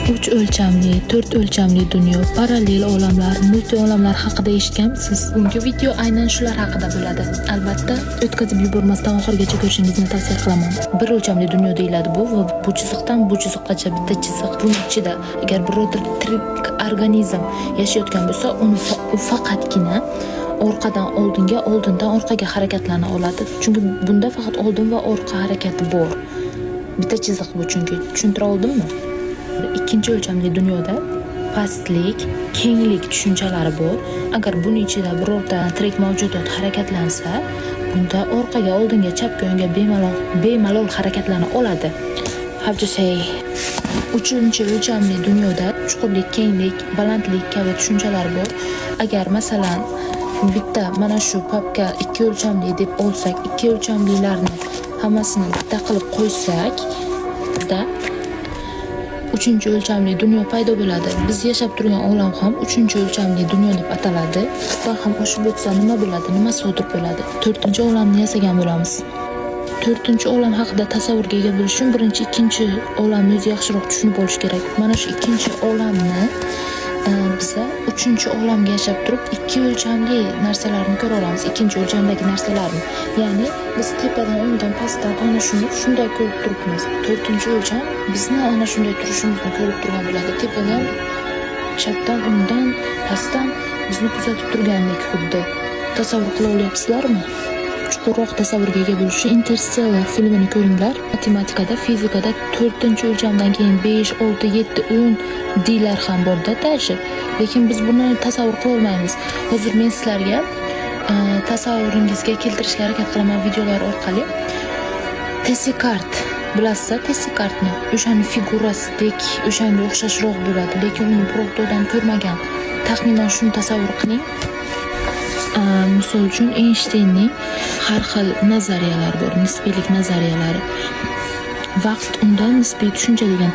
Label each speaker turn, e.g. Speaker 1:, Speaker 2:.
Speaker 1: 3 o'lchamli, 4 o'lchamli dunyo, parallel olamlar, multi olamlar haqida eshitganmisiz? Bungi video aynan shular haqida bo'ladi. Albatta, o'tkazib yubormasdan oxirigacha ko'rishingizni tavsiya qilaman. 1 o'lchamli dunyo deyiladi bu va bu chiziqdan bu chiziqgacha bitta chiziq. Buning ichida agar birorta tirik organizm yashayotgan bo'lsa, u faqatgina orqadan oldinga, oldindan orqaga harakatlana oladi. Chunki bunda faqat oldin va orqa harakati bor. Bitta chiziq bu, chunki tushuntira oldimmi? Ikkinchi o'lchamli dunyoda pastlik, kenglik tushunchalari bor. Agar buning ichida birorta tirik mavjudot harakatlansa, bunda orqaga, oldinga, chapga, o'ngga bemalol harakatlana oladi. How to say? 3 o'lchamli dunyoda chuqurlik, kenglik, balandlik kabi tushunchalar bor. Agar masalan bitta mana shu papka 2 o'lchamli deb olsak, 2 o'lchamlilarni hammasini bitta qilib qo'ysak, bizda 3 o'lchamli dunyo paydo bo'ladi. Biz yashab turgan olam ham 3 o'lchamli dunyo deb ataladi. Va ham oshib o'tsa nima bo'ladi, nima sodir bo'ladi? 4 olamni yasagan bo'lamiz. 4 olam haqida tasavvurga ega bo'lish uchun birinchi, ikkinchi olamni o'zi yaxshiroq tushunib olish kerak. Mana shu ikkinchi olamni biza 3 olamga yashab turib 2 o'lchamli narsalarni ko'ra olamiz. Ikkinchi o'lchamdagi narsalarni. Ya'ni biz tepadan, o'ngdan, pastdan ana shuni shunday ko'rib turibmiz. 4-o'lcham bizni ana shunday turishimizni ko'rib turgan bo'ladi. Tepadan, chapdan, o'ngdan, pastdan bizni kuzatib turgandek xuddi. Tasavvur qila olyapsizlarmi? Chuqurroq tasavvurga ega bo'lish uchun Interstellar filmini ko'ringlar. Matematikada, fizikada 4-o'lchamdan keyin 5, 6, 7, 10 diylar ham bor-da tashi. Lekin biz buni tasavvur qila olmaymiz. Hozir men sizlarga tasavvuringizga keltirishga harakat qilaman videolar orqali. Tesikart, bilasizlar tesikartni? O'shaning figurasidek, o'shanga o'xshashroq bo'ladi, lekin uni birorta odam ko'rmagan. Taxminan shuni tasavvur qiling. Misol uchun Einsteinning har xil nazariyalari bor, nisbiylik nazariyalari. Vaqt unda nisbiy tushuncha degan